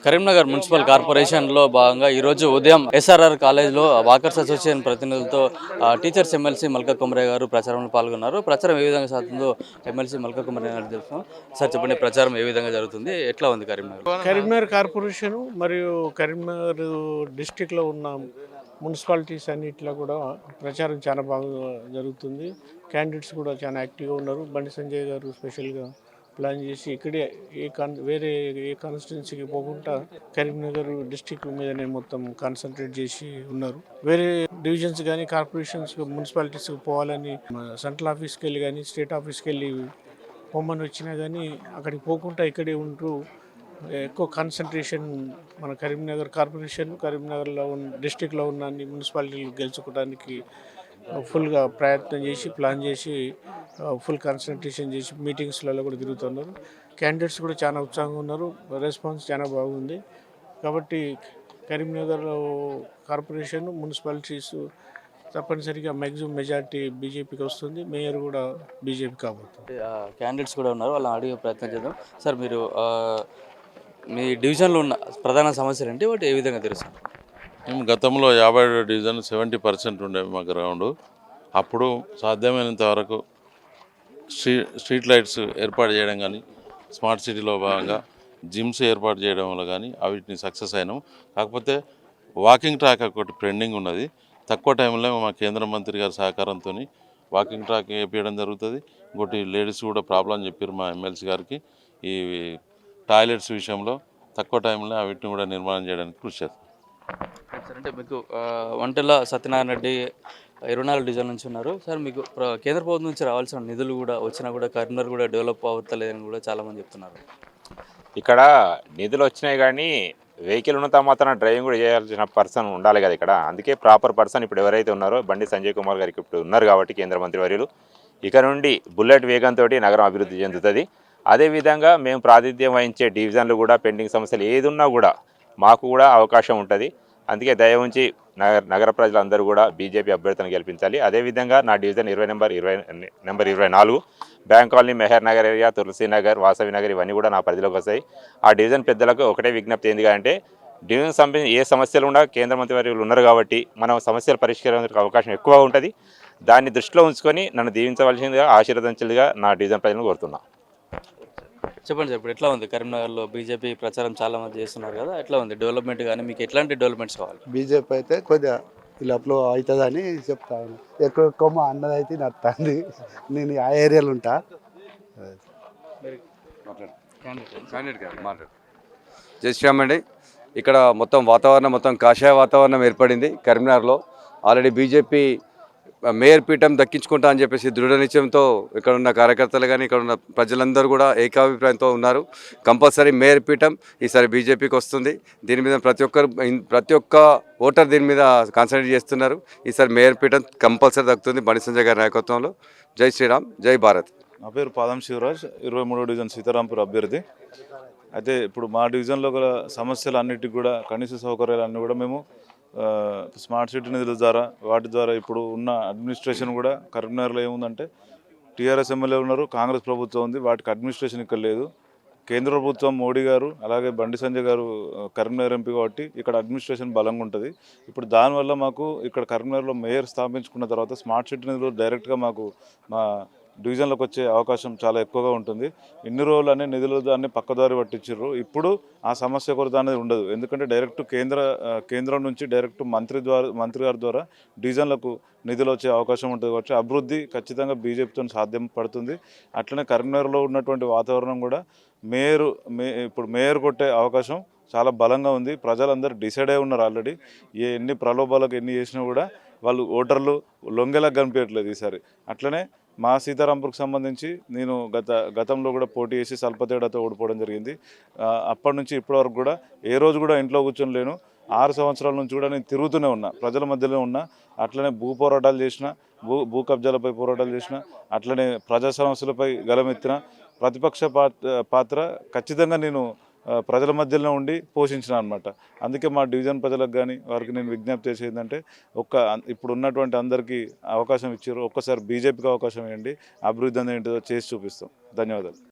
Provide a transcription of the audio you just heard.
Karimnagar municipal కార్పొరేషన్లో భాగంగా ఈరోజు ఉదయం ఎస్ఆర్ఆర్ కాలేజ్లో వాకర్స్ అసోసియేషన్ ప్రతినిధులతో టీచర్స్ ఎమ్మెల్సీ మల్కా కుమరయ్య గారు ప్రచారంలో పాల్గొన్నారు. ప్రచారం ఏ విధంగా సాగుతుందో ఎమ్మెల్సీ మల్కా కుమరయ్య గారు తెలుసుకున్నాం. సార్ చెప్పండి, ప్రచారం ఏ విధంగా జరుగుతుంది, ఎట్లా ఉంది కరీంనగర్? కరీంనగర్ కార్పొరేషన్ మరియు కరీంనగర్ డిస్టిక్లో ఉన్న మున్సిపాలిటీస్ అన్నింటిలో కూడా ప్రచారం చాలా బాగా జరుగుతుంది. క్యాండిడేట్స్ కూడా చాలా యాక్టివ్గా ఉన్నారు. బండి సంజయ్ గారు స్పెషల్గా ప్లాన్ చేసి ఇక్కడే వేరే ఏ కాన్స్టిట్యున్సీకి పోకుండా కరీంనగర్ డిస్టిక్ మీదనే మొత్తం కాన్సన్ట్రేట్ చేసి ఉన్నారు. వేరే డివిజన్స్ కానీ కార్పొరేషన్స్ మున్సిపాలిటీస్కి పోవాలని సెంట్రల్ ఆఫీస్కి వెళ్ళి కానీ స్టేట్ ఆఫీస్కి వెళ్ళి పొమ్మని వచ్చినా కానీ అక్కడికి పోకుండా ఇక్కడే ఉంటూ ఎక్కువ కాన్సన్ట్రేషన్ మన కరీంనగర్ కార్పొరేషన్ కరీంనగర్లో ఉన్న డిస్టిక్లో ఉన్న అన్ని మున్సిపాలిటీలు గెలుచుకోవడానికి ఫుల్గా ప్రయత్నం చేసి ప్లాన్ చేసి ఫుల్ కాన్సన్ట్రేషన్ చేసి మీటింగ్స్లలో కూడా తిరుగుతున్నారు. క్యాండిడేట్స్ కూడా చాలా ఉత్సాహంగా ఉన్నారు. రెస్పాన్స్ చాలా బాగుంది. కాబట్టి కరీంనగర్ కార్పొరేషన్ మున్సిపాలిటీస్ తప్పనిసరిగా మ్యాక్సిమం మెజార్టీ బీజేపీకి వస్తుంది. మేయర్ కూడా బీజేపీ కాబోతుంది. క్యాండిడేట్స్ కూడా ఉన్నారు, వాళ్ళని అడిగే ప్రయత్నం చేద్దాం. సార్, మీరు మీ డివిజన్లో ఉన్న ప్రధాన సమస్యలు ఏంటి, వాటి ఏ విధంగా తెలుసు? మేము గతంలో 57 డివిజన్ 70% ఉండే మా గ్రౌండ్. అప్పుడు సాధ్యమైనంత వరకు స్ట్రీట్ లైట్స్ ఏర్పాటు చేయడం కానీ, స్మార్ట్ సిటీలో భాగంగా జిమ్స్ ఏర్పాటు చేయడం వల్ల కానీ వీటిని సక్సెస్ అయినాం. కాకపోతే వాకింగ్ ట్రాక్ ఒకటి పెండింగ్ ఉన్నది. తక్కువ టైంలో మా కేంద్ర మంత్రి గారి సహకారంతో వాకింగ్ ట్రాక్ వేపించడం జరుగుతుంది. ఇంకోటి లేడీస్ కూడా ప్రాబ్లం చెప్పారు మా ఎమ్మెల్సీ గారికి. ఈ టాయిలెట్స్ విషయంలో తక్కువ టైంలో వీటిని కూడా నిర్మాణం చేయడానికి కృషి చేస్తాం. అంటే మీకు వంటల సత్యనారాయణ రెడ్డి 24 డివిజన్ నుంచి ఉన్నారు. సార్, మీకు కేంద్ర ప్రభుత్వం నుంచి రావాల్సిన నిధులు కూడా వచ్చినా కూడా కరీంనగర్ కూడా డెవలప్ అవుతలేదని కూడా చాలామంది చెప్తున్నారు. ఇక్కడ నిధులు వచ్చినాయి కానీ వెహికల్ ఉన్నంత మాత్రం డ్రైవింగ్ కూడా చేయాల్సిన పర్సన్ ఉండాలి కదా ఇక్కడ. అందుకే ప్రాపర్ పర్సన్ ఇప్పుడు ఎవరైతే ఉన్నారో బండి సంజయ్ కుమార్ గారికి ఇప్పుడు ఉన్నారు కాబట్టి కేంద్ర మంత్రి వర్యులు ఇక నుండి బుల్లెట్ వేగంతో నగరం అభివృద్ధి చెందుతుంది. అదేవిధంగా మేము ప్రాతినిధ్యం వహించే డివిజన్లు కూడా పెండింగ్ సమస్యలు ఏది ఉన్నా కూడా మాకు కూడా అవకాశం ఉంటుంది. అందుకే దయ ఉంచి నగర ప్రజలందరూ కూడా బీజేపీ అభ్యర్థులను గెలిపించాలి. అదేవిధంగా నా division 20 number 24 bank colony, Mehar Nagar area, Tulasinagar, Vasavi Nagar ఇవన్నీ కూడా నా పరిధిలోకి వస్తాయి. ఆ డివిజన్ పెద్దలకు ఒకటే విజ్ఞప్తి ఏందిగా అంటే డివిజన్ సంబంధించి ఏ సమస్యలు ఉన్నా కేంద్ర మంత్రి వర్యులు ఉన్నారు కాబట్టి మనం సమస్యలు పరిష్కరించడానికి అవకాశం ఎక్కువ ఉంటుంది. దాన్ని దృష్టిలో ఉంచుకొని నన్ను దీవించవలసిందిగా ఆశీర్వదించాలిగా నా డివిజన్ ప్రజలను కోరుతున్నా. చెప్పండి సార్, ఇప్పుడు ఎట్లా ఉంది కరీంనగర్లో? బీజేపీ ప్రచారం చాలా మంది చేస్తున్నారు కదా, ఎట్లా ఉంది డెవలప్మెంట్? కానీ మీకు ఎట్లాంటి డెవలప్మెంట్స్ కావాలి? బీజేపీ అయితే కొద్దిగా ఇలాప్లో అవుతుందని చెప్తాను. ఎక్కువ మా అన్నది అయితే నడుతుంది. నేను ఆ ఏరియాలో ఉంటా. జై శ్రీరామ్ అండి. ఇక్కడ మొత్తం వాతావరణం కాషాయ వాతావరణం ఏర్పడింది కరీంనగర్లో. ఆల్రెడీ బీజేపీ మేయర్ పీఠం దక్కించుకుంటా అని చెప్పేసి దృఢ నిశ్చయంతో ఇక్కడ ఉన్న కార్యకర్తలు కానీ ఇక్కడ ఉన్న ప్రజలందరూ కూడా ఏకాభిప్రాయంతో ఉన్నారు. కంపల్సరీ మేయర్ పీఠం ఈసారి బీజేపీకి వస్తుంది. దీని మీద ప్రతి ఒక్క ఓటర్ దీని మీద కాన్సన్ట్రేట్ చేస్తున్నారు. ఈసారి మేయర్ పీఠం కంపల్సరీ దక్కుతుంది బండి సంజయ్ గారి నాయకత్వంలో. జై శ్రీరామ్, జై భారత్. నా పేరు పాదం శివరాజ్, 23వ డివిజన్ సీతారాంపూర్ అభ్యర్థి. అయితే ఇప్పుడు మా డివిజన్లో గల సమస్యలు అన్నిటికీ కూడా కనీస సౌకర్యాలన్నీ కూడా మేము స్మార్ట్ సిటీ నిధుల ద్వారా వాటి ద్వారా ఇప్పుడు ఉన్న అడ్మినిస్ట్రేషన్ కూడా కరీంనగర్లో ఏముందంటే టీఆర్ఎస్ ఎమ్మెల్యే ఉన్నారు, కాంగ్రెస్ ప్రభుత్వం ఉంది, వాటికి అడ్మినిస్ట్రేషన్ ఇక్కడ లేదు. కేంద్ర ప్రభుత్వం మోడీ గారు అలాగే బండి సంజయ్ గారు కరీంనగర్ ఎంపీ కాబట్టి ఇక్కడ అడ్మినిస్ట్రేషన్ బలంగా ఉంటుంది. ఇప్పుడు దానివల్ల మాకు ఇక్కడ కరీంనగర్లో మేయర్ స్థాపించుకున్న తర్వాత స్మార్ట్ సిటీ నిధులు డైరెక్ట్గా మాకు మా డివిజన్లోకి వచ్చే అవకాశం చాలా ఎక్కువగా ఉంటుంది. ఇన్ని రోజులు అనే నిధులు దాన్ని పక్కదారి పట్టించారు. ఇప్పుడు ఆ సమస్య కొరత అనేది ఉండదు. ఎందుకంటే డైరెక్ట్ కేంద్రం నుంచి డైరెక్ట్ మంత్రి గారి ద్వారా డివిజన్లకు నిధులు వచ్చే అవకాశం ఉంటుంది కాబట్టి అభివృద్ధి ఖచ్చితంగా బీజేపీతో సాధ్యం పడుతుంది. అట్లనే కరీంనగర్లో ఉన్నటువంటి వాతావరణం కూడా ఇప్పుడు మేయర్ కొట్టే అవకాశం చాలా బలంగా ఉంది. ప్రజలందరూ డిసైడ్ అయి ఉన్నారు ఆల్రెడీ. ఎన్ని ప్రలోభాలకు ఎన్ని చేసినా కూడా వాళ్ళు ఓటర్లు లొంగేలా కనిపించట్లేదు ఈసారి. అట్లనే మా సీతారాంపూర్కి సంబంధించి నేను గతంలో కూడా పోటీ చేసి స్వల్ప తేడాతో ఓడిపోవడం జరిగింది. అప్పటి నుంచి ఇప్పటివరకు కూడా ఏ రోజు కూడా ఇంట్లో కూర్చొని లేను. 6 సంవత్సరాల నుంచి కూడా నేను తిరుగుతూనే ఉన్నా, ప్రజల మధ్యలో ఉన్నా. అట్లనే భూ పోరాటాలు చేసిన, భూ కబ్జాలపై పోరాటాలు చేసిన, అట్లనే ప్రజా సమస్యలపై గలమెత్తిన. ప్రతిపక్ష పాత్ర ఖచ్చితంగా నేను ప్రజల మధ్యలో ఉండి పోషించిన అనమాట. అందుకే మా డివిజన్ ప్రజలకు కానీ వారికి నేను విజ్ఞప్తి చేసేది ఏంటంటే ఇప్పుడు ఉన్నటువంటి అందరికీ అవకాశం ఇచ్చారు, ఒక్కసారి బీజేపీకి అవకాశం ఇవ్వండి, అభివృద్ధి అనేది ఏంటో చేసి చూపిస్తాం. ధన్యవాదాలు.